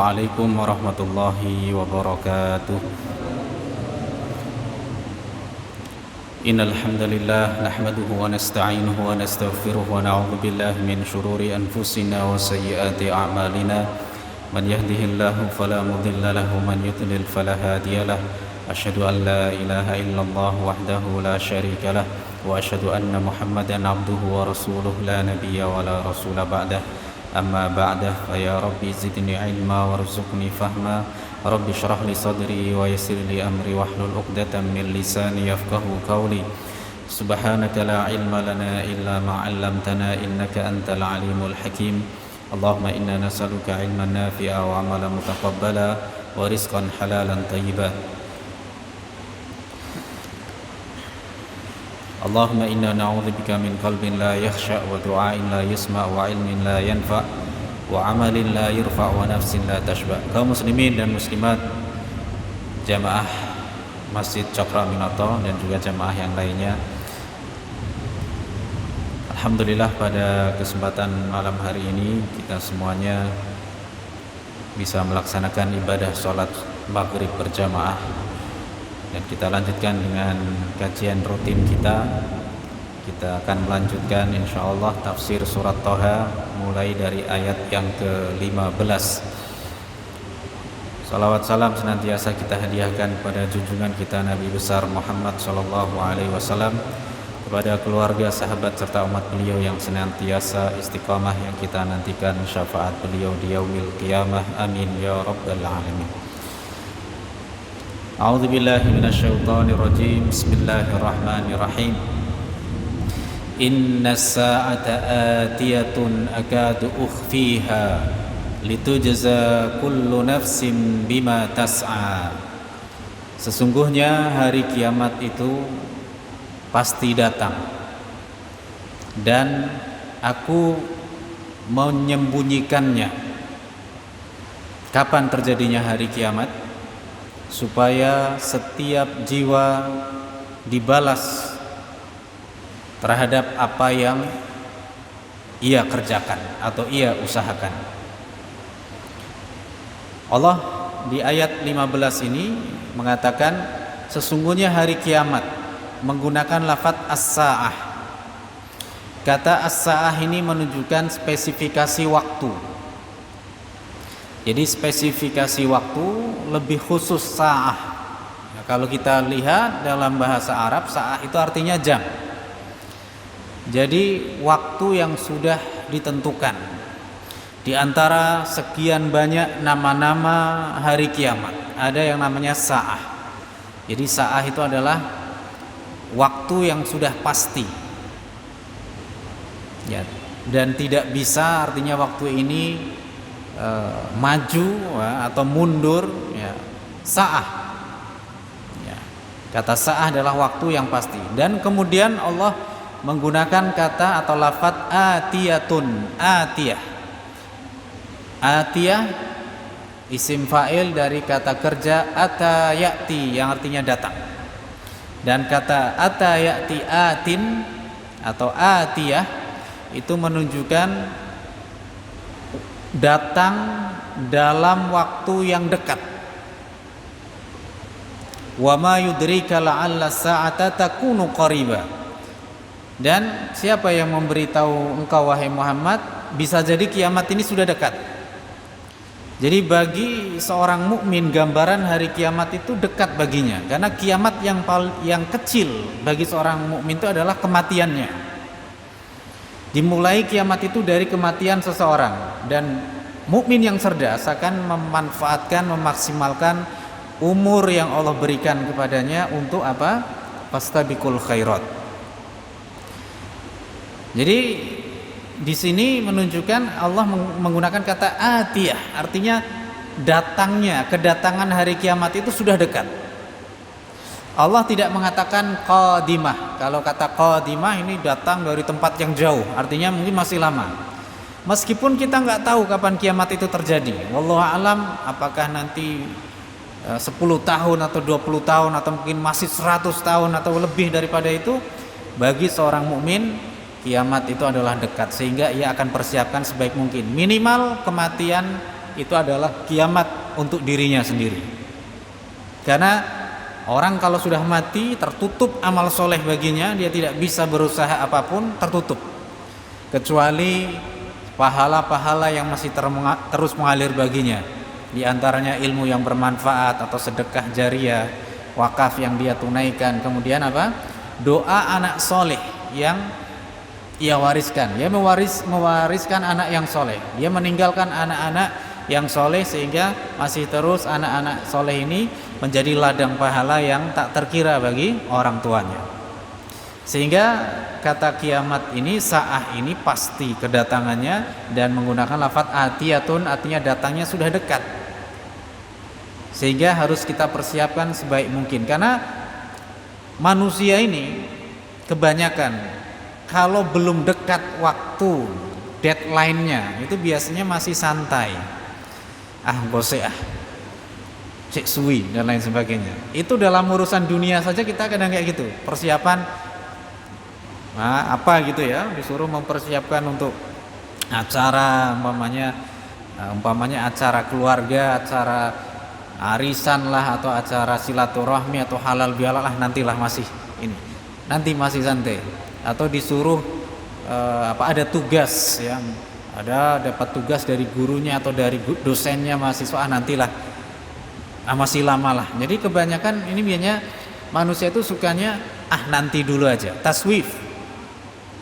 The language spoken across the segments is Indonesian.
Assalamualaikum warahmatullahi wabarakatuh. Innal hamdalillah nahmaduhu wa nasta'inuhu wa nastaghfiruh wa na'udzu billahi min shururi anfusina wa sayyiati a'malina. Man yahdihillahu fala mudilla lahu wa man yudlil fala hadiya lahu. Asyhadu an la ilaha illallah wahdahu la syarika lah wa asyhadu anna Muhammadan abduhu wa rasuluh la nabiyya wa la rasula ba'dah. Amma ba'dah fa ya rabbi zidni ilma warzuqni fahma. Rabbi syrah li sadri wa yassir li amri wahlul 'uqdatam min lisani yafqahu qawli. Subhanaka la ilma lana illa ma 'allamtana innaka antal alimul hakim. Allahumma inna nas'aluka ilman nafi'a wa 'amalan mutaqabbala wa rizqan halalan thayyiban. Allahumma inna na'udzubika min qalbin la yakhsha wa du'ain la yusma wa ilmin la yanfa wa amalin la yurfa wa nafsin la tashba. Kaum muslimin dan muslimat jamaah Masjid Cokroaminoto dan juga jamaah yang lainnya, alhamdulillah pada kesempatan malam hari ini kita semuanya bisa melaksanakan ibadah sholat maghrib berjamaah. Dan kita lanjutkan dengan kajian rutin kita. Kita akan melanjutkan insyaallah tafsir surat Thaha mulai dari ayat yang ke-15. Salawat salam senantiasa kita hadiahkan kepada junjungan kita Nabi besar Muhammad sallallahu alaihi wasallam, kepada keluarga, sahabat serta umat beliau yang senantiasa istiqamah, yang kita nantikan syafaat beliau di yaumil qiyamah. Amin ya rabbal alamin. A'udzu billahi minasyaitonir rajim. Bismillahirrahmanirrahim. Innas sa'ata atiyatun akadu ukhfiha litujza kullu nafsin bima tas'a. Sesungguhnya hari kiamat itu pasti datang dan aku menyembunyikannya. Kapan terjadinya hari kiamat? Supaya setiap jiwa dibalas terhadap apa yang ia kerjakan atau ia usahakan. Allah di ayat 15 ini mengatakan sesungguhnya hari kiamat, menggunakan lafadz as-sa'ah. Kata as-sa'ah ini menunjukkan spesifikasi waktu. Jadi spesifikasi waktu lebih khusus sa'ah. Nah, kalau kita lihat dalam bahasa Arab, sa'ah itu artinya jam. Jadi waktu yang sudah ditentukan di antara sekian banyak nama-nama hari kiamat, ada yang namanya sa'ah. Jadi sa'ah itu adalah waktu yang sudah pasti. Ya, dan tidak bisa artinya waktu ini maju atau mundur, ya. Sa'ah, ya. Kata sa'ah adalah waktu yang pasti. Dan kemudian Allah menggunakan kata atau lafadz atiyatun, atiyah. Atiyah isim fa'il dari kata kerja ata ya'ti yang artinya datang. Dan kata ata ya'ti atin atau atiyah itu menunjukkan datang dalam waktu yang dekat. Wa ma yudrika la'alla sa'ata takunu qariba. Dan siapa yang memberitahu engkau wahai Muhammad, bisa jadi kiamat ini sudah dekat. Jadi bagi seorang mukmin gambaran hari kiamat itu dekat baginya, karena kiamat yang kecil bagi seorang mukmin itu adalah kematiannya. Dimulai kiamat itu dari kematian seseorang, dan mukmin yang cerdas akan memanfaatkan, memaksimalkan umur yang Allah berikan kepadanya untuk apa? Fastabiqul khairat. Jadi di sini menunjukkan Allah menggunakan kata atiyah, artinya datangnya, kedatangan hari kiamat itu sudah dekat. Allah tidak mengatakan qadimah. Kalau kata qadimah ini datang dari tempat yang jauh, artinya mungkin masih lama. Meskipun kita nggak tahu kapan kiamat itu terjadi. Wallahu a'lam, apakah nanti 10 tahun atau 20 tahun atau mungkin masih 100 tahun atau lebih daripada itu. Bagi seorang mukmin kiamat itu adalah dekat, sehingga ia akan persiapkan sebaik mungkin. Minimal kematian itu adalah kiamat untuk dirinya sendiri. Karena orang kalau sudah mati tertutup amal soleh baginya, dia tidak bisa berusaha apapun, tertutup. Kecuali pahala-pahala yang masih terus mengalir baginya. Di antaranya ilmu yang bermanfaat atau sedekah jariyah, wakaf yang dia tunaikan, kemudian apa? Doa anak soleh yang ia wariskan. Dia mewariskan anak yang soleh. Dia meninggalkan anak-anak yang soleh sehingga masih terus anak-anak soleh ini menjadi ladang pahala yang tak terkira bagi orang tuanya. Sehingga kata kiamat ini, sa'ah ini pasti kedatangannya, dan menggunakan lafadz atiyatun, artinya datangnya sudah dekat. Sehingga harus kita persiapkan sebaik mungkin. Karena manusia ini kebanyakan kalau belum dekat waktu deadline-nya itu biasanya masih santai. Gosek cek suwi dan lain sebagainya. Itu dalam urusan dunia saja kita kadang kayak gitu. Persiapan apa gitu ya, disuruh mempersiapkan untuk acara umpamanya acara keluarga, acara arisan lah, atau acara silaturahmi atau halal bihalal lah, nantilah masih ini. Nanti masih santai. Atau disuruh ada tugas yang dapat tugas dari gurunya atau dari dosennya mahasiswa, nantilah masih lama lah. Jadi kebanyakan ini biasanya manusia itu sukanya nanti dulu aja, taswif.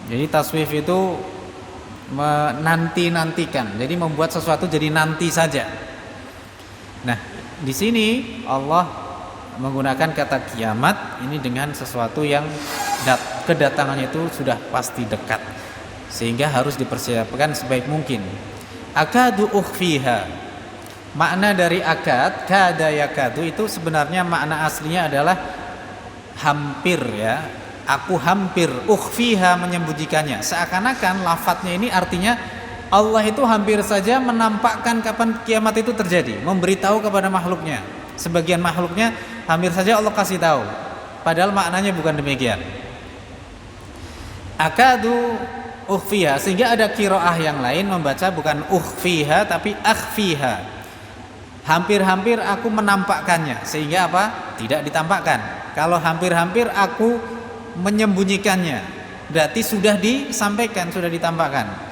Jadi taswif itu menanti-nantikan, jadi membuat sesuatu jadi nanti saja. Nah, di sini Allah menggunakan kata kiamat ini dengan sesuatu yang kedatangannya itu sudah pasti dekat, sehingga harus dipersiapkan sebaik mungkin. Akadu ukhfiha, makna dari akad, kada yakadu, itu sebenarnya makna aslinya adalah hampir ya. Aku hampir, ukhfiha, menyembunyikannya. Seakan-akan lafadznya ini artinya Allah itu hampir saja menampakkan kapan kiamat itu terjadi, memberitahu kepada makhluknya. Sebagian makhluknya hampir saja Allah kasih tahu, padahal maknanya bukan demikian. Akadu ukhfiha, sehingga ada qiraah yang lain membaca bukan ukhfiha tapi akhfiha. Hampir-hampir aku menampakkannya, sehingga apa? Tidak ditampakkan. Kalau hampir-hampir aku menyembunyikannya, berarti sudah disampaikan, sudah ditampakkan.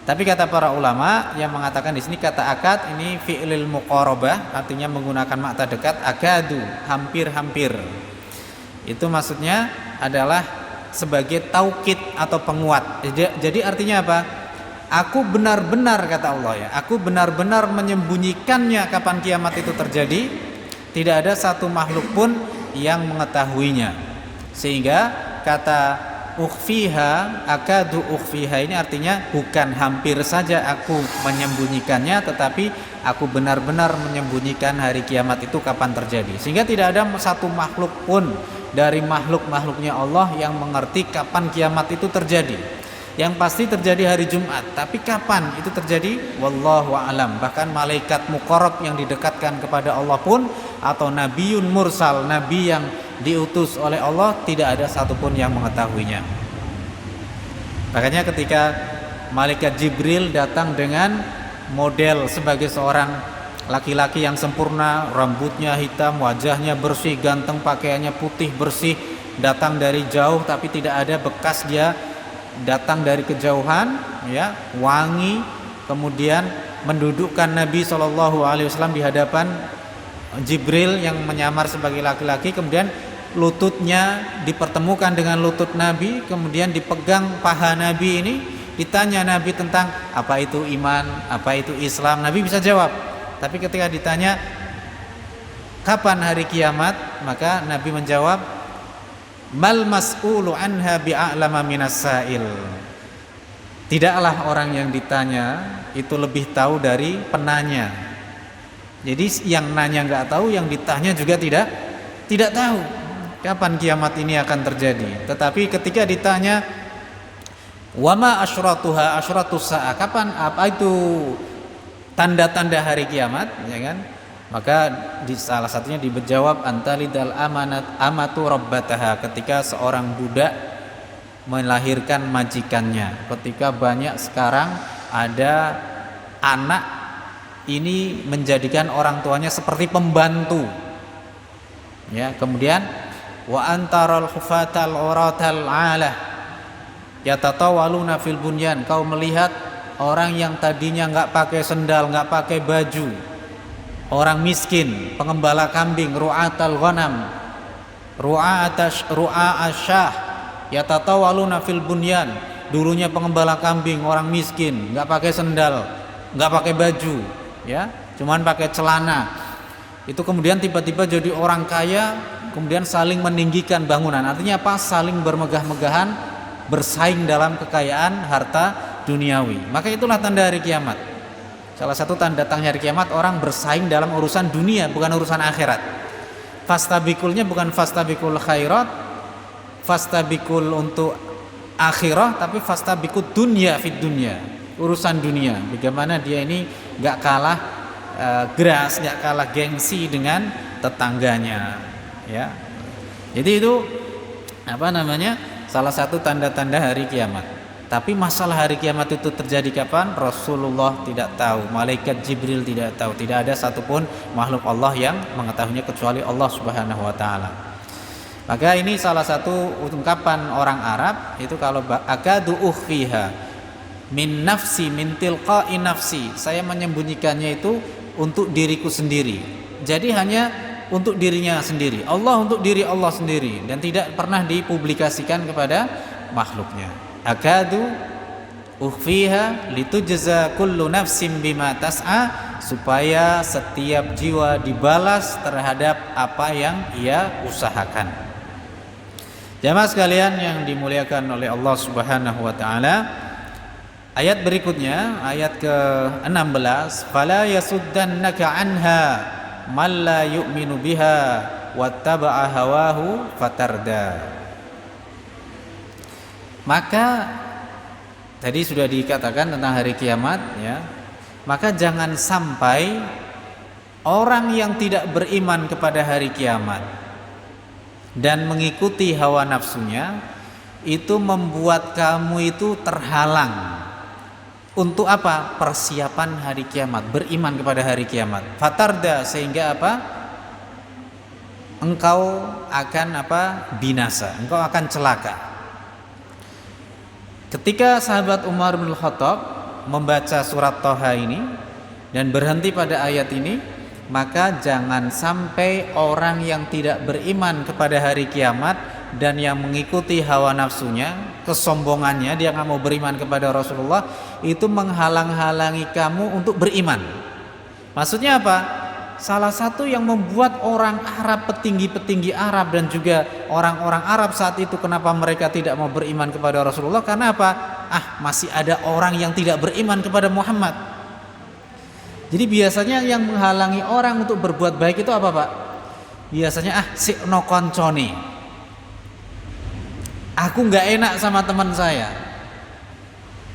Tapi kata para ulama yang mengatakan di sini kata akad ini fi'lil muqarabah, artinya menggunakan makna dekat. Akadu, hampir-hampir. Itu maksudnya adalah sebagai taukid atau penguat. Jadi artinya apa? Aku benar-benar, kata Allah ya, aku benar-benar menyembunyikannya kapan kiamat itu terjadi. Tidak ada satu makhluk pun yang mengetahuinya. Sehingga kata ukhfiha, akadu ukhfiha ini artinya bukan hampir saja aku menyembunyikannya, tetapi aku benar-benar menyembunyikan hari kiamat itu kapan terjadi. Sehingga tidak ada satu makhluk pun dari makhluk-makhluknya Allah yang mengerti kapan kiamat itu terjadi. Yang pasti terjadi hari Jumat, tapi kapan itu terjadi? Wallahu a'lam. Bahkan malaikat muqarrab yang didekatkan kepada Allah pun, atau nabiun mursal, nabi yang diutus oleh Allah, tidak ada satupun yang mengetahuinya. Makanya ketika malaikat Jibril datang dengan model sebagai seorang laki-laki yang sempurna, rambutnya hitam, wajahnya bersih, ganteng, pakaiannya putih bersih, datang dari jauh tapi tidak ada bekas dia datang dari kejauhan, ya, wangi, kemudian mendudukkan Nabi SAW di hadapan Jibril yang menyamar sebagai laki-laki, kemudian lututnya dipertemukan dengan lutut Nabi, kemudian dipegang paha Nabi ini, ditanya Nabi tentang apa itu iman, apa itu Islam, Nabi bisa jawab. Tapi ketika ditanya kapan hari kiamat, maka Nabi menjawab, mal mas'ulu anha bi'a'lama minas sa'il. Tidaklah orang yang ditanya itu lebih tahu dari penanya. Jadi yang nanya enggak tahu, yang ditanya juga tidak tahu kapan kiamat ini akan terjadi. Tetapi ketika ditanya wama asyratuha, asyratus sa'ah, kapan, apa itu tanda-tanda hari kiamat, ya kan? Maka di salah satunya dijawab antalidal amatu rabbataha, ketika seorang budak melahirkan majikannya. Ketika banyak sekarang ada anak ini menjadikan orang tuanya seperti pembantu. Ya, kemudian wa antaral hufatal uratal alah yatatawaluna fil bunyan, kau melihat orang yang tadinya nggak pakai sendal, nggak pakai baju, orang miskin, pengembala kambing, ru'atal ghanam, ru'a'asyah, yatatawaluna fil bunyan, dulunya pengembala kambing, orang miskin, nggak pakai sendal, nggak pakai baju, ya, cuman pakai celana. Itu kemudian tiba-tiba jadi orang kaya, kemudian saling meninggikan bangunan. Artinya apa? Saling bermegah-megahan, bersaing dalam kekayaan harta duniawi. Maka itulah tanda hari kiamat. Salah satu tanda hari kiamat, orang bersaing dalam urusan dunia, bukan urusan akhirat. Fastabikulnya bukan fastabikul khairat, fastabikul untuk akhirah, tapi fastabikul dunya fid dunya, urusan dunia. Bagaimana dia ini gak kalah geras, gak kalah gengsi dengan tetangganya, ya. Jadi itu salah satu tanda-tanda hari kiamat. Tapi masalah hari kiamat itu terjadi kapan? Rasulullah tidak tahu, malaikat Jibril tidak tahu, tidak ada satupun makhluk Allah yang mengetahuinya kecuali Allah Subhanahu wa taala. Maka ini salah satu ungkapan orang Arab itu, kalau akadu ukhfiha min nafsi min tilqa'i nafsi, saya menyembunyikannya itu untuk diriku sendiri. Jadi hanya untuk dirinya sendiri, Allah untuk diri Allah sendiri, dan tidak pernah dipublikasikan kepada makhluknya. Akadu ukhfiha litujza kullu nafsin bima tas'a, supaya setiap jiwa dibalas terhadap apa yang ia usahakan. Jamaah sekalian yang dimuliakan oleh Allah Subhanahu wa taala, ayat berikutnya, ayat ke-16, fala yasuddannaka anha man la yu'minu biha wattaba'a hawahu fatarda. Maka tadi sudah dikatakan tentang hari kiamat, ya. Maka jangan sampai orang yang tidak beriman kepada hari kiamat dan mengikuti hawa nafsunya itu membuat kamu itu terhalang untuk apa? Persiapan hari kiamat, beriman kepada hari kiamat. Fatarda, sehingga apa? Engkau akan binasa, engkau akan celaka. Ketika sahabat Umar bin Khattab membaca surat Thaha ini dan berhenti pada ayat ini, maka jangan sampai orang yang tidak beriman kepada hari kiamat dan yang mengikuti hawa nafsunya, kesombongannya, dia nggak mau beriman kepada Rasulullah, itu menghalang-halangi kamu untuk beriman. Maksudnya apa? Salah satu yang membuat orang Arab, petinggi-petinggi Arab dan juga orang-orang Arab saat itu, kenapa mereka tidak mau beriman kepada Rasulullah? Karena apa? Masih ada orang yang tidak beriman kepada Muhammad. Jadi biasanya yang menghalangi orang untuk berbuat baik itu apa, Pak? Biasanya sikno koncone, aku nggak enak sama teman saya.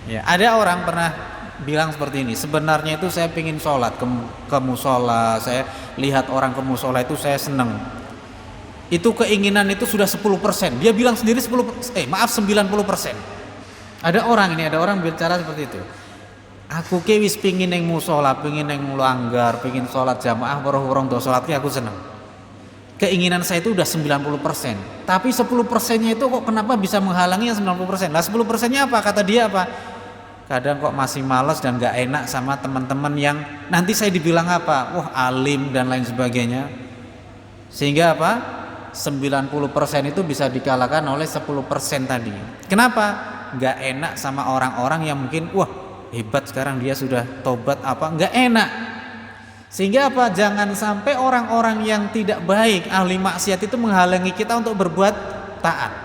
Ya, ada orang pernah bilang seperti ini, sebenarnya itu saya pingin sholat ke musola, saya lihat orang ke musola itu saya seneng. Itu keinginan itu sudah 10%. Dia bilang sendiri 90%. Ada orang bicara seperti itu. Aku wis pingin neng musola, pingin neng melanggar, pingin sholat jamaah, borong-borong do sholatnya aku seneng. Keinginan saya itu udah 90%. Tapi 10%-nya itu kok kenapa bisa menghalangi yang 90%? Lah 10%-nya apa? Kata dia apa? Kadang kok masih malas dan gak enak sama teman-teman yang nanti saya dibilang apa? Wah, alim dan lain sebagainya. Sehingga apa? 90% itu bisa dikalahkan oleh 10% tadi. Kenapa? Gak enak sama orang-orang yang mungkin wah, hebat sekarang dia sudah tobat gak enak. Sehingga apa? Jangan sampai orang-orang yang tidak baik, ahli maksiat itu menghalangi kita untuk berbuat taat.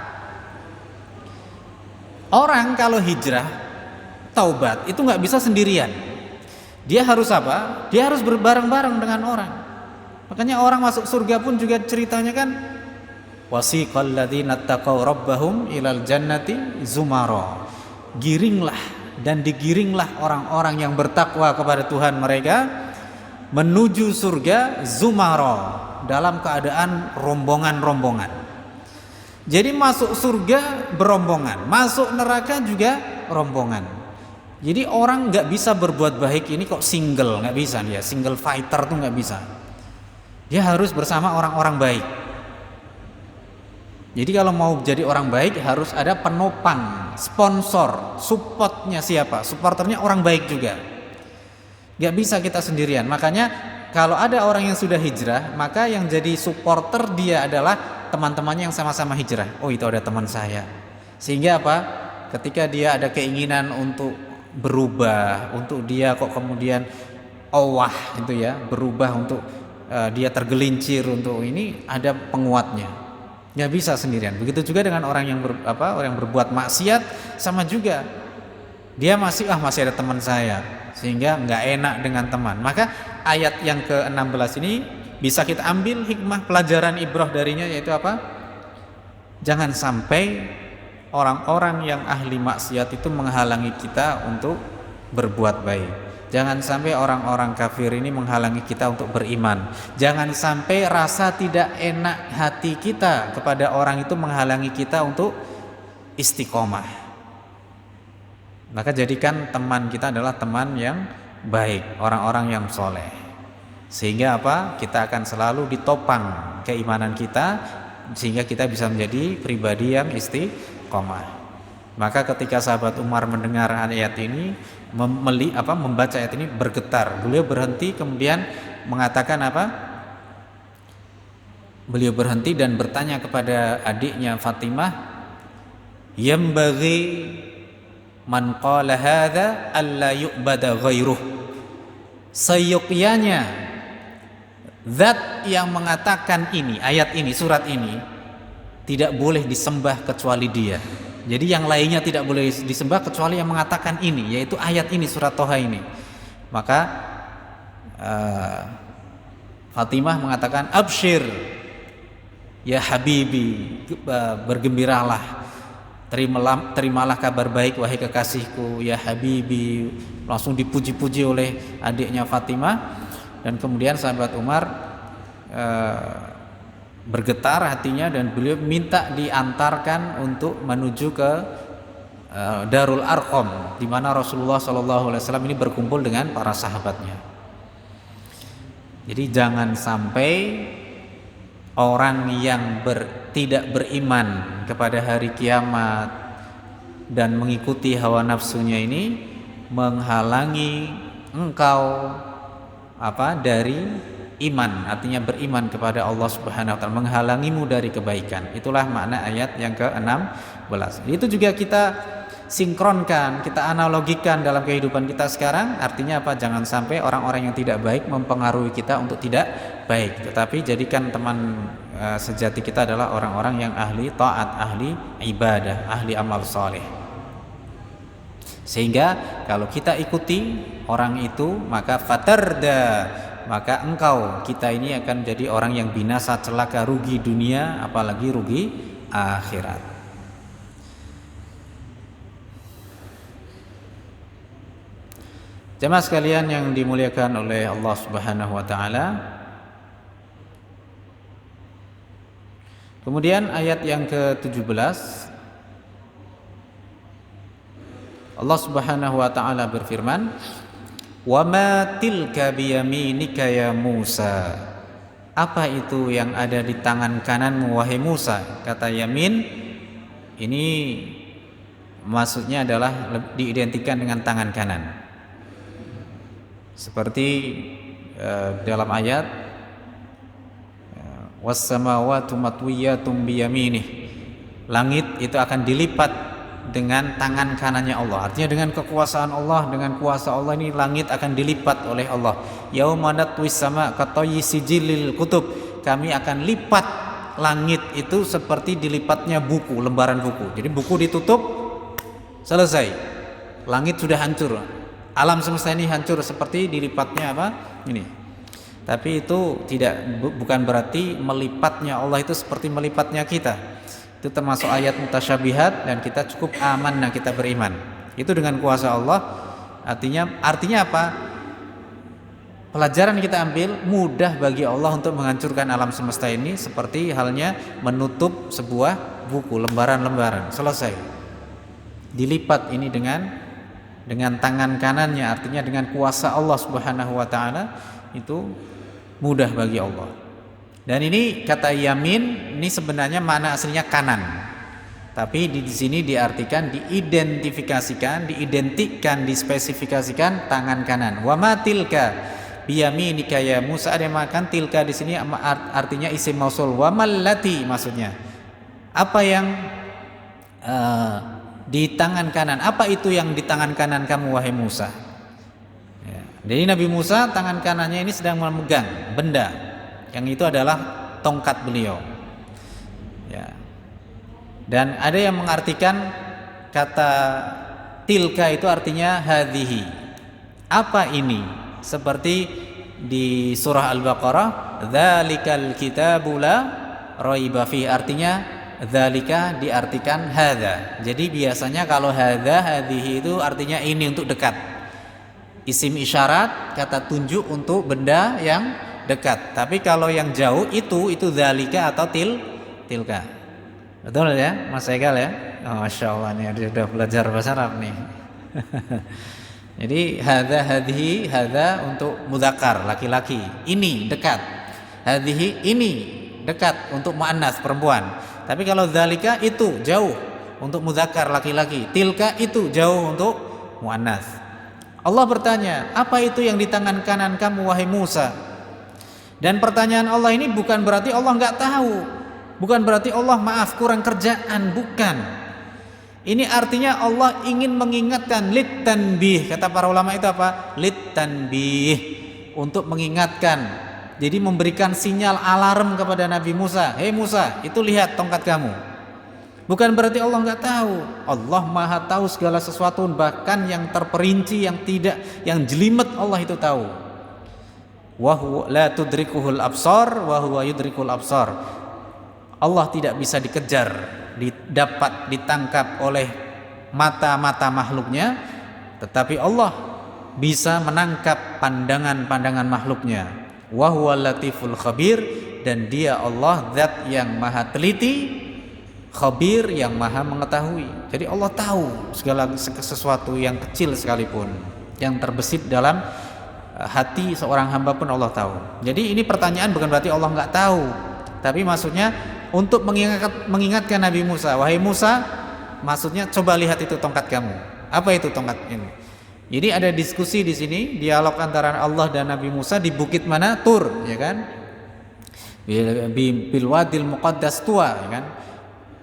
Orang kalau hijrah, taubat itu nggak bisa sendirian. Dia harus apa? Dia harus berbareng-bareng dengan orang. Makanya orang masuk surga pun juga ceritanya kan, wasiqal ladzina taqaw rabbahum ilal jannati zumara. Giringlah dan digiringlah orang-orang yang bertakwa kepada Tuhan mereka menuju surga zumara, dalam keadaan rombongan-rombongan. Jadi masuk surga berombongan, masuk neraka juga rombongan. Jadi orang nggak bisa berbuat baik ini kok single, nggak bisa dia. Single fighter tuh nggak bisa. Dia harus bersama orang-orang baik. Jadi kalau mau jadi orang baik harus ada penopang, sponsor, supportnya siapa? Supporternya orang baik juga. Gak bisa kita sendirian. Makanya kalau ada orang yang sudah hijrah, maka yang jadi supporter dia adalah teman-temannya yang sama-sama hijrah. Oh, itu ada teman saya. Sehingga apa? Ketika dia ada keinginan untuk berubah, untuk dia kok kemudian itu ya, berubah untuk dia tergelincir untuk ini, ada penguatnya. Nggak bisa sendirian. Begitu juga dengan orang yang orang yang berbuat maksiat, sama juga. Dia masih ada teman saya, sehingga nggak enak dengan teman. Maka ayat yang ke-16 ini bisa kita ambil hikmah pelajaran ibrah darinya, yaitu apa? Jangan sampai orang-orang yang ahli maksiat itu menghalangi kita untuk berbuat baik. Jangan sampai orang-orang kafir ini menghalangi kita untuk beriman. Jangan sampai rasa tidak enak hati kita kepada orang itu menghalangi kita untuk istiqomah. Maka jadikan teman kita adalah teman yang baik, orang-orang yang soleh. Sehingga apa? Kita akan selalu ditopang keimanan kita, sehingga kita bisa menjadi pribadi yang istiqomah. Maka ketika sahabat Umar mendengar ayat ini, membaca ayat ini, bergetar. Beliau berhenti, kemudian mengatakan apa? Beliau berhenti dan bertanya kepada adiknya Fatimah, "Yambaghi man qala hadza alla yu'bada ghairuh." Seyogyanya zat yang mengatakan ini, ayat ini, surat ini, tidak boleh disembah kecuali dia. Jadi yang lainnya tidak boleh disembah kecuali yang mengatakan ini, yaitu ayat ini, surat Toha ini. Maka Fatimah mengatakan, "Abshir ya habibi," bergembiralah, terimalah kabar baik wahai kekasihku, ya habibi. Langsung dipuji-puji oleh adiknya Fatimah. Dan kemudian sahabat Umar bergetar hatinya, dan beliau minta diantarkan untuk menuju ke Darul Arqam, di mana Rasulullah SAW ini berkumpul dengan para sahabatnya. Jadi jangan sampai orang yang tidak beriman kepada hari kiamat dan mengikuti hawa nafsunya ini menghalangi engkau dari iman, artinya beriman kepada Allah Subhanahu wa taala, menghalangimu dari kebaikan. Itulah makna ayat yang ke-16. Itu juga kita sinkronkan, kita analogikan dalam kehidupan kita sekarang. Artinya apa? Jangan sampai orang-orang yang tidak baik mempengaruhi kita untuk tidak baik, tetapi jadikan teman sejati kita adalah orang-orang yang ahli taat, ahli ibadah, ahli amal soleh. Sehingga kalau kita ikuti orang itu, maka fatarda, maka kita ini akan menjadi orang yang binasa, celaka, rugi dunia, apalagi rugi akhirat. Jemaah sekalian yang dimuliakan oleh Allah Subhanahu wa taala. Kemudian ayat yang ke-17, Allah Subhanahu wa taala berfirman, "Wa ma tilka biyaminika ya Musa." Apa itu yang ada di tangan kananmu wahai Musa? Kata yamin ini maksudnya adalah diidentikan dengan tangan kanan. Seperti dalam ayat was-samawati matwiyatum biyaminih. Langit itu akan dilipat dengan tangan kanannya Allah. Artinya dengan kekuasaan Allah, dengan kuasa Allah ini langit akan dilipat oleh Allah. Yauma natwis sama katayyi sijilil kutub. Kami akan lipat langit itu seperti dilipatnya buku, lembaran buku. Jadi buku ditutup, selesai. Langit sudah hancur. Alam semesta ini hancur seperti dilipatnya ini. Tapi itu bukan berarti melipatnya Allah itu seperti melipatnya kita. Itu termasuk ayat mutasyabihat, dan kita cukup aman kita beriman. Itu dengan kuasa Allah. Artinya apa? Pelajaran kita ambil, mudah bagi Allah untuk menghancurkan alam semesta ini, seperti halnya menutup sebuah buku, lembaran-lembaran, selesai. Dilipat ini dengan dengan tangan kanannya, artinya dengan kuasa Allah Subhanahu wa taala, itu mudah bagi Allah. Dan ini kata yamin ini sebenarnya makna aslinya kanan. Tapi di sini diartikan, diidentifikasikan, diidentikan, dispesifikasikan tangan kanan. Wa ma tilka biyaminika ya Musa, ada makan tilka di sini artinya isim mausul. Wa mallati maksudnya apa yang di tangan kanan. Apa itu yang di tangan kanan kamu wahai Musa? Ya. Jadi Nabi Musa tangan kanannya ini sedang memegang benda yang itu adalah tongkat beliau. Ya. Dan ada yang mengartikan kata tilka itu artinya hadhihi. Apa ini? Seperti di surah Al-Baqarah, dzalikal kitabu la raiba fi, artinya dzalika diartikan hadza. Jadi biasanya kalau hadza hadhihi itu artinya ini, untuk dekat. Isim isyarat, kata tunjuk untuk benda yang dekat. Tapi kalau yang jauh itu dzalika atau tilka. Betul ya, Mas Egal ya? Oh, Masya Allah nih, dia sudah belajar bahasa Arab nih. Jadi hadza hadhihi, hadza untuk mudzakkar laki-laki, ini dekat. Hadhihi ini dekat untuk muannas perempuan. Tapi kalau dzalika itu jauh untuk mudzakkar laki-laki, tilka itu jauh untuk muannas. Allah bertanya, apa itu yang di tangan kanan kamu wahai Musa? Dan pertanyaan Allah ini bukan berarti Allah nggak tahu. Bukan berarti Allah maaf kurang kerjaan, bukan. Ini artinya Allah ingin mengingatkan, litanbih, kata para ulama itu apa? Litanbih, untuk mengingatkan. Jadi memberikan sinyal alarm kepada Nabi Musa. Hei Musa, itu lihat tongkat kamu. Bukan berarti Allah nggak tahu. Allah Maha tahu segala sesuatu, bahkan yang terperinci, yang tidak, yang jelimet Allah itu tahu. Wa huwa la tudrikuhul absar wa huwa yudrikul absar. Allah tidak bisa dikejar, didapat, ditangkap oleh mata-mata makhluknya, tetapi Allah bisa menangkap pandangan-pandangan makhluknya. Wa huwal latiful khabir, dan dia Allah zat yang maha teliti, khabir yang maha mengetahui. Jadi Allah tahu segala sesuatu yang kecil sekalipun, yang terbesit dalam hati seorang hamba pun Allah tahu. Jadi ini pertanyaan bukan berarti Allah nggak tahu, tapi maksudnya untuk mengingatkan Nabi Musa, wahai Musa, maksudnya coba lihat itu tongkat kamu. Apa itu tongkat ini? Jadi ada diskusi di sini, dialog antara Allah dan Nabi Musa di bukit mana? Tur, ya kan? Bil wadil muqaddas Tuwa, ya kan?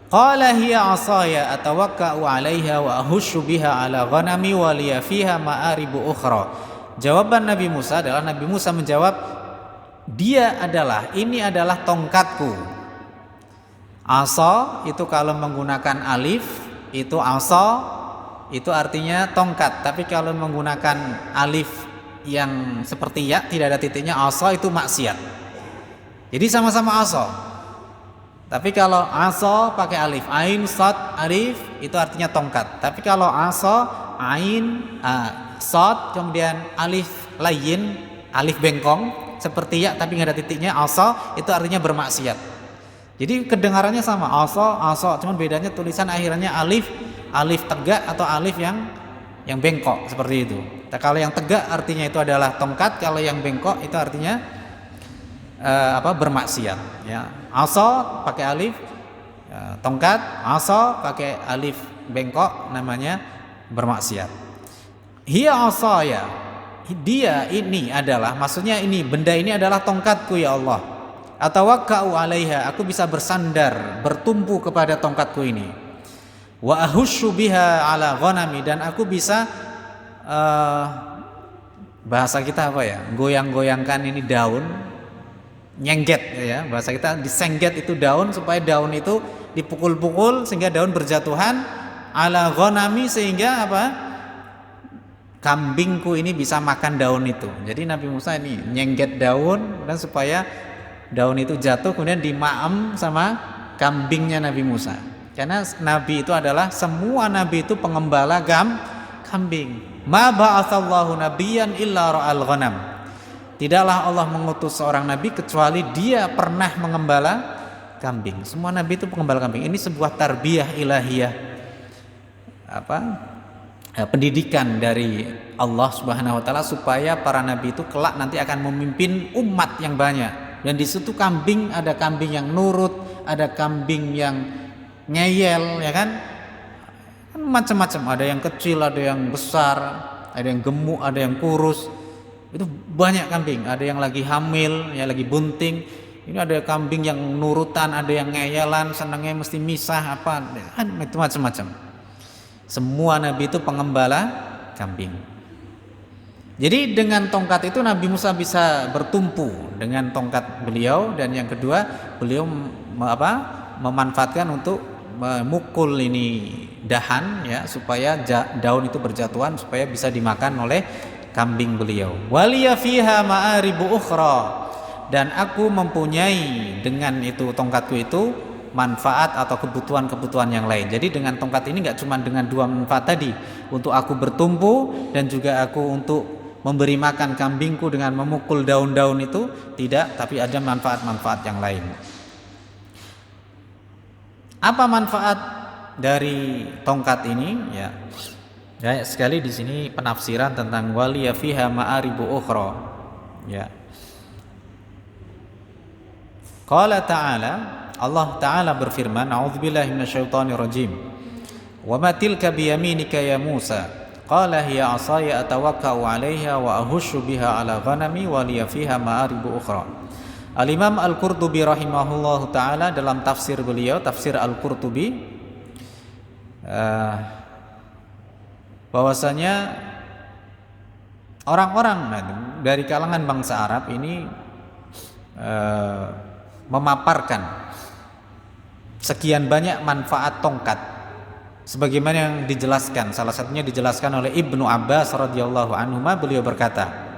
Qala hiya 'asaya atawakka'u 'alaiha wa ahushu biha 'ala ghanami wa liya fiha ma'aribu ukhra. Jawaban Nabi Musa adalah, Nabi Musa menjawab, ini adalah tongkatku. Asa itu kalau menggunakan alif itu asa itu artinya tongkat, tapi kalau menggunakan alif yang seperti ya tidak ada titiknya, asa itu maksiat. Jadi sama-sama asa. Tapi kalau asa pakai alif, ain sad alif itu artinya tongkat. Tapi kalau asa ain sad kemudian alif layin, alif bengkong seperti ya tapi nggak ada titiknya, asa itu artinya bermaksiat. Jadi kedengarannya sama, asa, cuman bedanya tulisan akhirannya alif tegak atau alif yang bengkok seperti itu. Nah, kalau yang tegak artinya itu adalah tongkat, kalau yang bengkok itu artinya bermaksiat. Ya, asa pakai alif tongkat, asa pakai alif bengkok namanya bermaksiat. Hiya asaya, dia ini adalah, maksudnya ini benda ini adalah tongkatku ya Allah. Atawakka'u 'alaiha, aku bisa bersandar, bertumpu kepada tongkatku ini. Wa ahushu biha 'ala ghanami, dan aku bisa bahasa kita apa ya? Goyang-goyangkan ini daun, nyengget ya. Bahasa kita disengget itu daun supaya daun itu dipukul-pukul sehingga daun berjatuhan 'ala ghanami, sehingga apa? Kambingku ini bisa makan daun itu. Jadi Nabi Musa ini nyengget daun dan supaya daun itu jatuh kemudian dimaem sama kambingnya Nabi Musa. Karena Nabi itu adalah, semua Nabi itu pengembala kambing. Ma ba'atsallahu nabiyyan illa ra'al ghanam. Tidaklah Allah mengutus seorang Nabi kecuali dia pernah mengembala kambing. Semua Nabi itu pengembala kambing. Ini sebuah tarbiyah ilahiyah pendidikan dari Allah Subhanahu wa taala supaya para nabi itu kelak nanti akan memimpin umat yang banyak. Dan di situ ada kambing yang nurut, ada kambing yang ngeyel, ya kan? Macam-macam, ada yang kecil, ada yang besar, ada yang gemuk, ada yang kurus. Itu banyak kambing, ada yang lagi hamil, ya lagi bunting. Ini ada kambing yang nurutan, ada yang ngeyelan, senangnya mesti misah apa, itu macam-macam. Semua nabi itu pengembala kambing. Jadi dengan tongkat itu Nabi Musa bisa bertumpu dengan tongkat beliau, dan yang kedua beliau memanfaatkan untuk memukul ini dahan, ya, supaya daun itu berjatuhan supaya bisa dimakan oleh kambing beliau. Waliya fiha ma'aribu ukhra, dan aku mempunyai dengan itu tongkatku itu manfaat atau kebutuhan-kebutuhan yang lain. Jadi dengan tongkat ini nggak cuma dengan dua manfaat tadi, untuk aku bertumpu dan juga aku untuk memberi makan kambingku dengan memukul daun-daun itu, tidak, tapi ada manfaat-manfaat yang lain. Apa manfaat dari tongkat ini? Ya, banyak sekali di sini penafsiran tentang waliya fiha ma'aribu ukhra. Ya. Qala ta'ala, Allah Ta'ala berfirman, a'udzubillahi minasyaitonir rajim. Wa ma tilka biyaminika ya Musa? Qala hiya 'asaya atawakka'u 'alaiha wa ahushu biha 'ala ghanami wa liya fiha ma'aribu ukhra. Al-Imam Al-Qurtubi rahimahullahu ta'ala dalam tafsir beliau, tafsir Al-Qurtubi, bahwasanya orang-orang dari kalangan bangsa Arab ini memaparkan sekian banyak manfaat tongkat, sebagaimana yang dijelaskan. Salah satunya dijelaskan oleh Ibnu Abbas radhiyallahu anhuma, beliau berkata,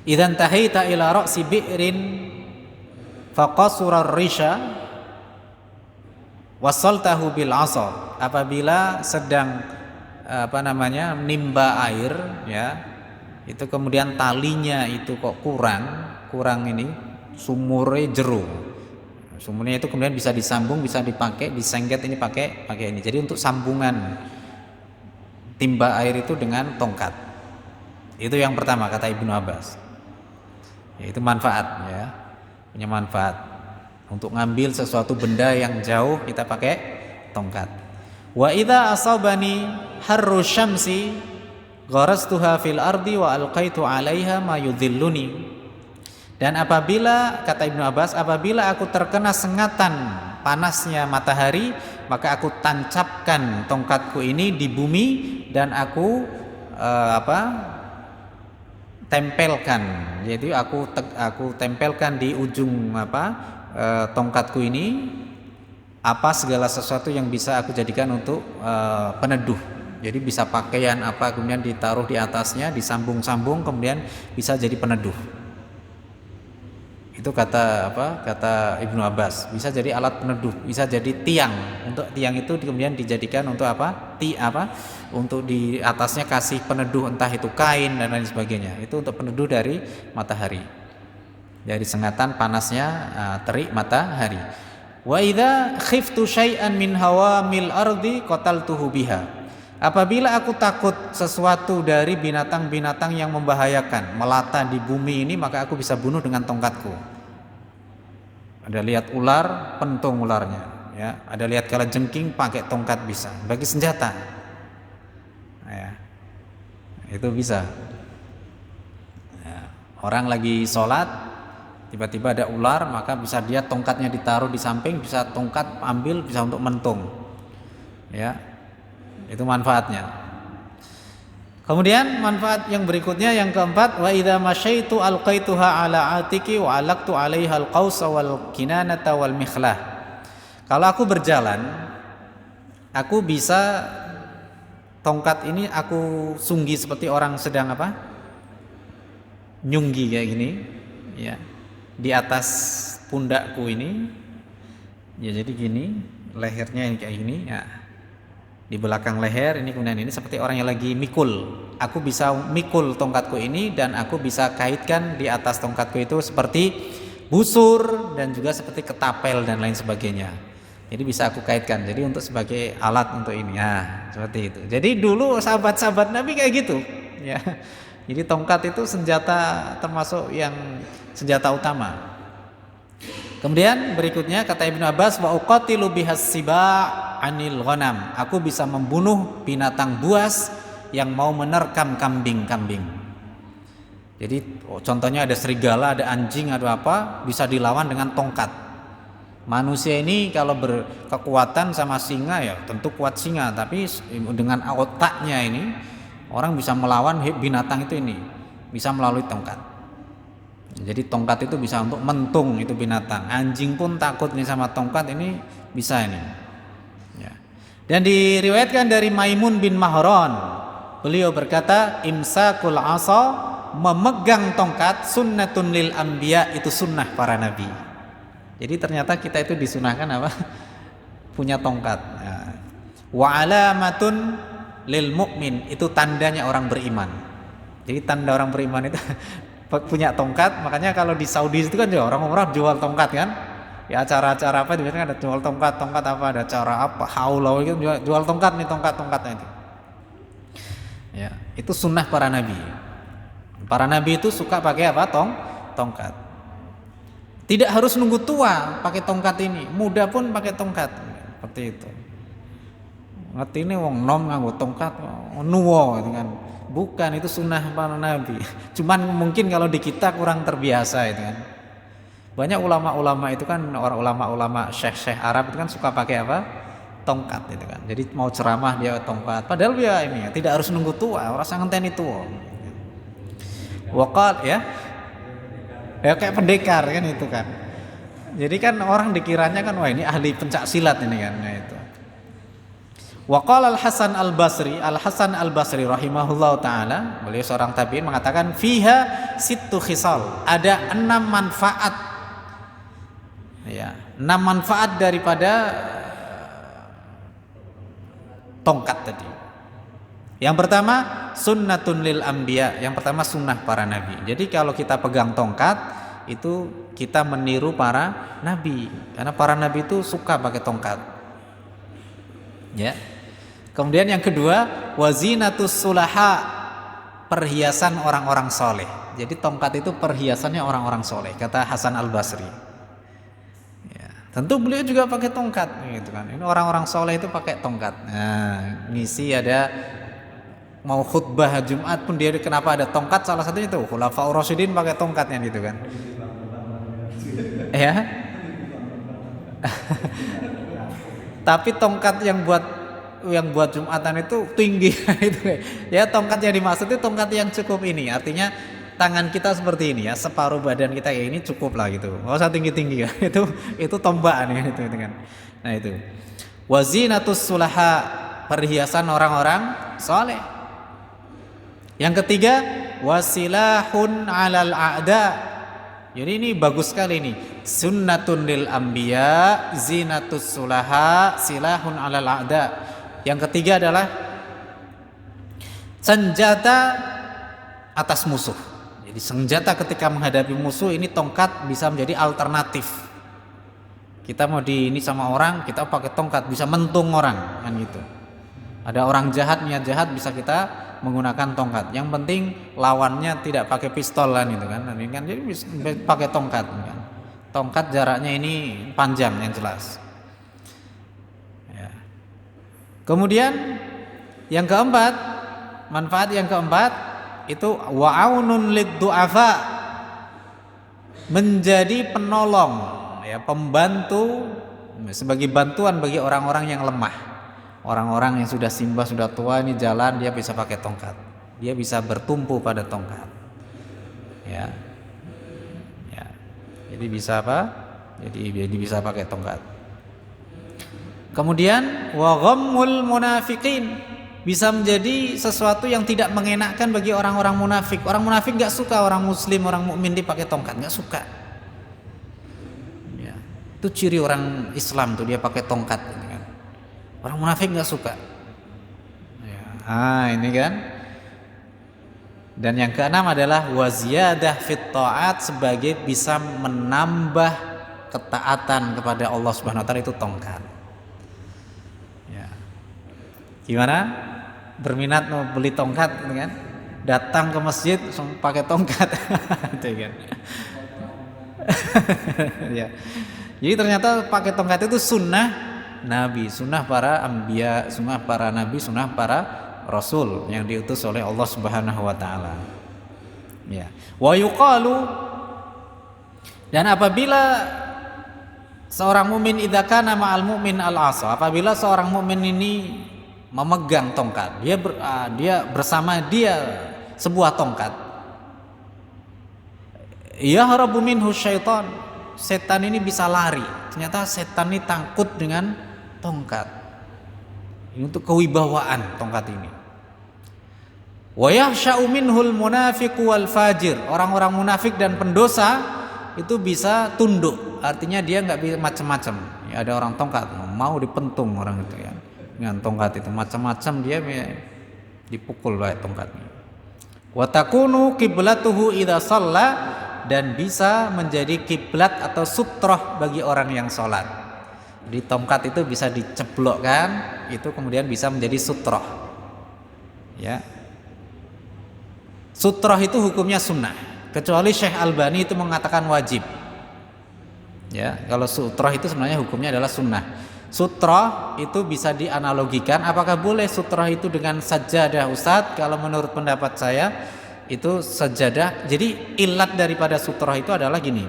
"Idzan tahaita ila ra'si bi'rin faqasura ar-risha wasaltahu bil 'asa." Apabila sedang menimba air, ya, itu kemudian talinya itu kok kurang ini, sumurnya jeru. Sumurnya itu kemudian bisa disambung, bisa dipakai, disengket ini pakai ini. Jadi untuk sambungan timba air itu dengan tongkat. Itu yang pertama kata Ibnu Abbas. Yaitu manfaat, ya. Punya manfaat. Untuk ngambil sesuatu benda yang jauh kita pakai tongkat. Wa idza asabani harru syamsi gharastuha fil ardi wa alqaitu 'alaiha ma yudhilluni. Dan apabila, kata Ibnu Abbas, apabila aku terkena sengatan panasnya matahari, maka aku tancapkan tongkatku ini di bumi dan aku tempelkan. Jadi aku tempelkan di ujung tongkatku ini segala sesuatu yang bisa aku jadikan untuk peneduh. Jadi bisa pakaian kemudian ditaruh di atasnya, disambung-sambung, kemudian bisa jadi peneduh. Itu kata Ibnu Abbas, bisa jadi alat peneduh, bisa jadi tiang. Untuk tiang itu kemudian dijadikan untuk untuk di atasnya kasih peneduh, entah itu kain dan lain sebagainya. Itu untuk peneduh dari matahari, dari sengatan panasnya terik matahari. Wa idza khiftu syai'an min hawamil ardi qataltuhu biha. Apabila aku takut sesuatu dari binatang-binatang yang membahayakan, melata di bumi ini, maka aku bisa bunuh dengan tongkatku. Ada lihat ular, pentung ularnya, ya. Ada lihat kalajengking, pakai tongkat bisa. Bagi senjata, ya. Itu bisa. Ya. Orang lagi sholat, tiba-tiba ada ular, maka bisa dia tongkatnya ditaruh di samping, bisa tongkat ambil, bisa untuk mentung, ya. Itu manfaatnya. Kemudian manfaat yang berikutnya, yang keempat, wa idza masyaitu alqaituha ala atiki wa alaqtu 'alaiha alqausa wal kinanata wal mikhlah. Kalau aku berjalan, aku bisa tongkat ini aku sunggi seperti orang sedang nyunggi kayak gini, ya. Di atas pundakku ini, ya, jadi gini, lehernya ini kayak gini, ya. Di belakang leher ini, kemudian ini seperti orang yang lagi mikul. Aku bisa mikul tongkatku ini dan aku bisa kaitkan di atas tongkatku itu seperti busur dan juga seperti ketapel dan lain sebagainya. Jadi bisa aku kaitkan. Jadi untuk sebagai alat untuk ini. Nah, seperti itu. Jadi dulu sahabat-sahabat Nabi kayak gitu, ya. Jadi tongkat itu senjata termasuk yang senjata utama. Kemudian berikutnya kata Ibnu Abbas, wa uqatilu bihas siba' anil ghanam. Aku bisa membunuh binatang buas yang mau menerkam kambing-kambing. Jadi contohnya ada serigala, ada anjing, ada apa, bisa dilawan dengan tongkat. Manusia ini kalau berkekuatan sama singa ya tentu kuat singa, tapi dengan otaknya ini orang bisa melawan binatang itu ini, bisa melalui tongkat. Jadi tongkat itu bisa untuk mentung itu binatang. Anjing pun takut nih sama tongkat, ini bisa ini. Ya. Dan diriwayatkan dari Maimun bin Mahran, beliau berkata, imsakul asa, memegang tongkat, sunnatun lil anbiya, itu sunnah para nabi. Jadi ternyata kita itu disunahkan apa? Punya tongkat. Ya. Wa alamatun lil mu'min, itu tandanya orang beriman. Jadi tanda orang beriman itu punya tongkat. Makanya kalau di Saudi itu kan ya orang-orang jual tongkat kan. Ya acara-acara apa biasanya ada jual tongkat apa, ada acara apa, haula gitu jual tongkat nih, tongkatnya itu. Ya, itu sunnah para nabi. Para nabi itu suka pakai apa? Tongkat. Tidak harus nunggu tua pakai tongkat ini, muda pun pakai tongkat. Seperti itu. Ngerti ini wong nom nganggo tongkat nuwo gitu kan. Bukan, itu sunnah para nabi. Cuman mungkin kalau di kita kurang terbiasa itu kan. Banyak ulama-ulama itu kan, orang ulama-ulama syekh-syekh Arab itu kan suka pakai apa? Tongkat itu kan. Jadi mau ceramah dia tongkat. Padahal dia ini ya, tidak harus nunggu tua, rasa ngenteni tua. Waqal ya. Ya kayak pendekar kan itu kan. Jadi kan orang dikiranya kan wah ini ahli pencak silat ini kan. Nah itu. Waqala Al-Hasan Al-Basri rahimahullahu taala, beliau seorang tabi'in mengatakan fiha sittu khisal, ada 6 manfaat. Ya, 6 manfaat daripada tongkat tadi. Yang pertama sunnatun lil anbiya, yang pertama sunnah para nabi. Jadi kalau kita pegang tongkat itu kita meniru para nabi, karena para nabi itu suka pakai tongkat. Ya. Kemudian yang kedua wazinatus sulaha, perhiasan orang-orang soleh. Jadi tongkat itu perhiasannya orang-orang soleh, kata Hasan Al-Basri. Ya. Tentu beliau juga pakai tongkat, gitu kan. Ini orang-orang soleh itu pakai tongkat. Nah, ngisi ada mau khutbah Jumat pun dia kenapa ada tongkat, salah satunya itu Khulafaur Rasyidin pakai tongkatnya gitu kan. Ya. Tapi tongkat yang buat Jumatan itu tinggi itu. Ya tongkat yang dimaksud itu tongkat yang cukup ini, artinya tangan kita seperti ini ya, separuh badan kita kayak ini cukup lah gitu. Enggak usah tinggi-tinggi ya. Itu tombak nih itu kan. Nah itu. Wazinatus sulaha, perhiasan orang-orang saleh. Yang ketiga wasilahun 'alal a'da. Jadi ini bagus sekali ini. Sunnatun lil anbiya, zinatus sulaha, silahun 'alal a'da. Yang ketiga adalah senjata atas musuh. Jadi senjata ketika menghadapi musuh, ini tongkat bisa menjadi alternatif. Kita mau ini sama orang, kita pakai tongkat bisa mentung orang kan gitu. Ada orang jahat, niat jahat, bisa kita menggunakan tongkat. Yang penting lawannya tidak pakai pistol kan itu kan. Ini kan jadi bisa pakai tongkat kan. Tongkat jaraknya ini panjang yang jelas. Ya. Kemudian yang keempat, manfaat yang keempat itu wa'aunun lid-du'afa, menjadi penolong ya, pembantu, sebagai bantuan bagi orang-orang yang lemah. Orang-orang yang sudah simbah, sudah tua, ini jalan dia bisa pakai tongkat. Dia bisa bertumpu pada tongkat. Ya. Ya. Jadi bisa apa? Jadi bisa pakai tongkat. Kemudian wa ghammul munafiqin, bisa menjadi sesuatu yang tidak mengenakkan bagi orang-orang munafik. Orang munafik enggak suka orang muslim, orang mukmin dipakai tongkat, enggak suka. Ya. Itu ciri orang Islam tuh, dia pakai tongkat. Orang munafik nggak suka. Ya. Ini kan. Dan yang keenam adalah waziyadah fit ta'at, sebagai bisa menambah ketaatan kepada Allah Subhanahu wa taala, itu tongkat. Gimana? Berminat mau beli tongkat gitu kan? Datang ke masjid langsung pakai tongkat. Itu kan. Ya. Jadi ternyata pakai tongkat itu sunnah Nabi, sunnah para anbiya, sunnah para nabi, sunnah para rasul yang diutus oleh Allah Subhanahu wa taala. Ya. Wa yuqalu, dan apabila seorang mukmin idza kana ma'al mu'min al-'asa, apabila seorang mukmin ini memegang tongkat, dia bersama dia sebuah tongkat, yahrabu minhu syaitan, setan ini bisa lari. Ternyata setan ini takut dengan tongkat. Ini untuk kewibawaan tongkat ini. Wa yahsya'u minhul munafiqu wal fajir, orang-orang munafik dan pendosa itu bisa tunduk. Artinya dia nggak bisa macam-macam. Ya, ada orang tongkat mau dipentung orang itu ya. Dengan tongkat itu macam-macam dia dipukul oleh tongkatnya. Wa takunu qiblatuhu idza shalla, dan bisa menjadi kiblat atau sutroh bagi orang yang sholat. Di tongkat itu bisa diceblokkan, itu kemudian bisa menjadi sutroh. Ya, sutroh itu hukumnya sunnah, kecuali Syekh Albani itu mengatakan wajib. Ya, kalau sutroh itu sebenarnya hukumnya adalah sunnah. Sutroh itu bisa dianalogikan. Apakah boleh sutroh itu dengan sajadah, Ustadz? Kalau menurut pendapat saya itu sajadah. Jadi ilat daripada sutroh itu adalah gini,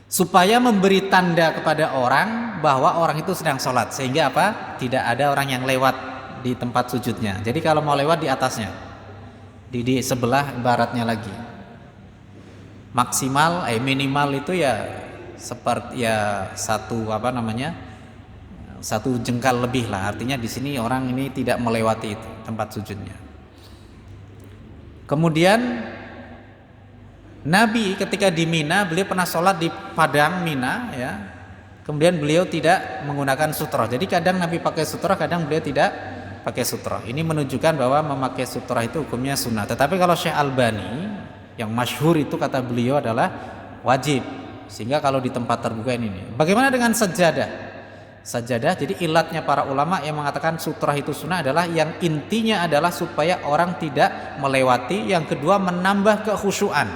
supaya memberi tanda kepada orang bahwa orang itu sedang sholat, sehingga apa? Tidak ada orang yang lewat di tempat sujudnya. Jadi kalau mau lewat di atasnya, di sebelah baratnya lagi. Maksimal, minimal itu ya seperti ya satu jengkal lebih lah. Artinya di sini orang ini tidak melewati itu tempat sujudnya. Kemudian Nabi ketika di Mina, beliau pernah sholat di padang Mina ya. Kemudian beliau tidak menggunakan sutroh. Jadi kadang Nabi pakai sutroh, kadang beliau tidak pakai sutroh. Ini menunjukkan bahwa memakai sutroh itu hukumnya sunnah. Tetapi kalau Syekh Albani yang masyhur itu kata beliau adalah wajib. Sehingga kalau di tempat terbuka ini. Bagaimana dengan sajadah? Sajadah, jadi ilatnya para ulama yang mengatakan sutroh itu sunnah adalah yang intinya adalah supaya orang tidak melewati. Yang kedua, menambah kekhusyuan,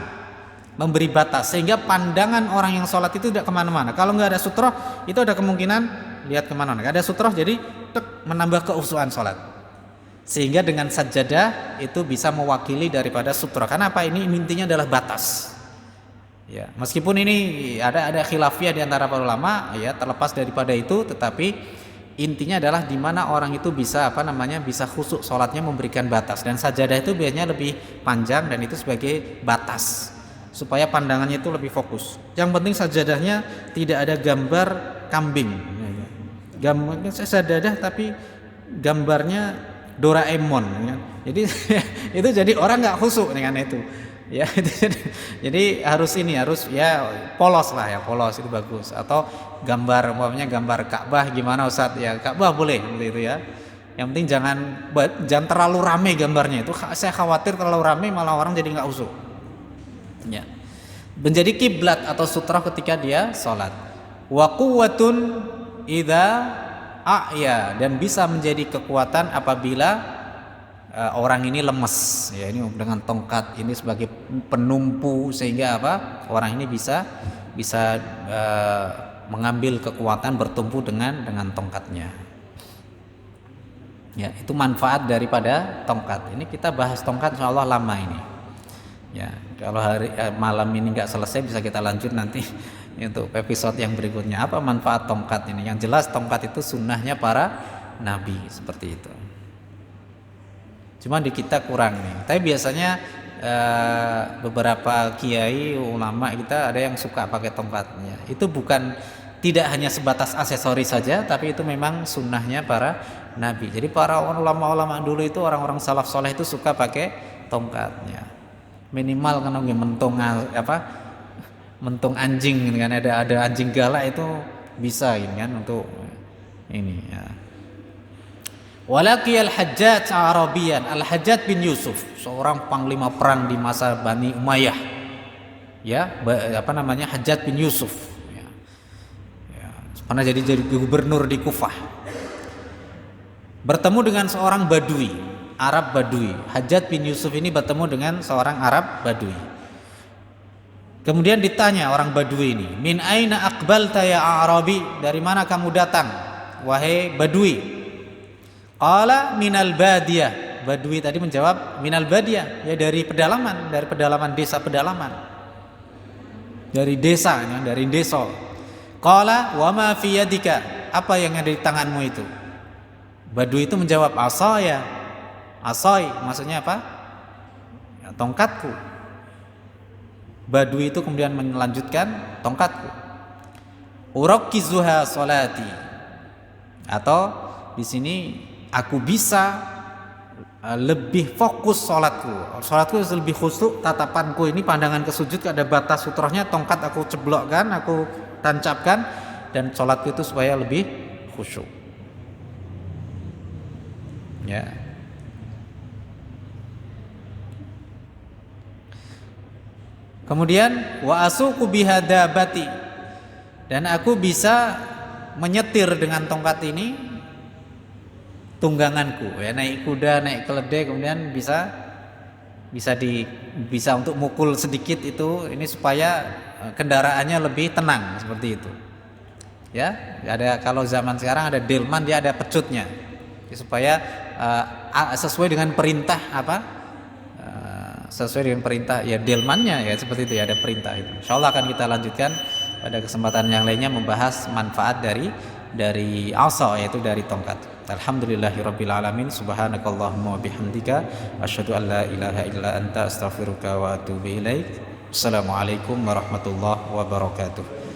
memberi batas sehingga pandangan orang yang sholat itu tidak kemana-mana. Kalau nggak ada sutroh itu ada kemungkinan lihat kemana-mana. Nggak ada sutroh jadi menambah kekhusyuan sholat. Sehingga dengan sajadah itu bisa mewakili daripada sutroh. Karena apa? Ini intinya adalah batas. Ya, meskipun ini ada khilafiyah di antara para ulama, ya terlepas daripada itu, tetapi intinya adalah di mana orang itu bisa bisa khusyuk sholatnya, memberikan batas. Dan sajadah itu biasanya lebih panjang dan itu sebagai batas supaya pandangannya itu lebih fokus. Yang penting sajadahnya tidak ada gambar kambing. Gambarnya sajadah tapi gambarnya Doraemon. Ya. Jadi itu jadi orang nggak khusyuk dengan itu. Ya, jadi harus ya polos lah ya, polos itu bagus. Atau gambar Ka'bah gimana Ustadz? Ya Ka'bah boleh seperti itu ya. Yang penting jangan terlalu ramai gambarnya. Itu saya khawatir terlalu ramai malah orang jadi nggak khusyuk. Ya. Menjadi kiblat atau sutroh ketika dia sholat. Wa quwwatun idza a'ya, dan bisa menjadi kekuatan apabila orang ini lemes ya, ini dengan tongkat ini sebagai penumpu sehingga orang ini bisa mengambil kekuatan bertumpu dengan tongkatnya ya. Itu manfaat daripada tongkat. Ini kita bahas tongkat insyaallah lama ini ya. Kalau malam ini nggak selesai bisa kita lanjut nanti untuk episode yang berikutnya, apa manfaat tongkat ini. Yang jelas tongkat itu sunnahnya para nabi seperti itu. Cuma di kita kurang nih. Tapi biasanya beberapa kiai ulama kita ada yang suka pakai tongkatnya. Itu tidak hanya sebatas aksesoris saja, tapi itu memang sunnahnya para nabi. Jadi para ulama-ulama dulu itu orang-orang salaf soleh itu suka pakai tongkatnya. Minimal kan mentung anjing kan, ada anjing galak itu bisa ini kan untuk ini ya. Walaqiyal Hajjaj Arabian, Al-Hajjaj bin Yusuf, seorang panglima perang di masa Bani Umayyah. Ya, Hajjaj bin Yusuf. Ya, pernah jadi gubernur di Kufah. bertemu dengan seorang Badui, Arab Badui. Hajjaj bin Yusuf ini bertemu dengan seorang Arab Badui. Kemudian ditanya orang Badui ini, min aina aqbalta ya Arabi, dari mana kamu datang wahai Badui? Qala minal badiyah. Badui tadi menjawab minal badiyah, ya dari pedalaman, dari pedalaman, desa pedalaman, dari desa, ya, dari desa. Qala wa ma fi yadika, apa yang ada di tanganmu itu? Badui itu menjawab asaya. Asai maksudnya apa? Ya, tongkatku. Badui itu kemudian melanjutkan, tongkatku. Urakkizuha salati, atau di sini aku bisa lebih fokus sholatku. Sholatku lebih khusyuk, tatapanku ini pandangan ke sujud, ada batas sutrohnya, tongkat aku ceblokkan, aku tancapkan, dan sholatku itu supaya lebih khusyuk. Ya. Kemudian wa asuqu bihadabati, dan aku bisa menyetir dengan tongkat ini tungganganku, ya, naik kuda, naik keledai, kemudian bisa untuk mukul sedikit itu, ini supaya kendaraannya lebih tenang, seperti itu. Ya, ada, kalau zaman sekarang ada delman, dia ada pecutnya, supaya sesuai dengan perintah apa? Sesuai dengan perintah, ya delmannya, ya seperti itu, ya ada perintah itu. Insyaallah akan kita lanjutkan pada kesempatan yang lainnya membahas manfaat dari asa, yaitu dari tongkat. Alhamdulillahirabbil alamin, subhanakallahumma wa bihamdika asyhadu an la ilaha illa anta astaghfiruka wa atubu ilaik. Assalamualaikum warahmatullahi wabarakatuh.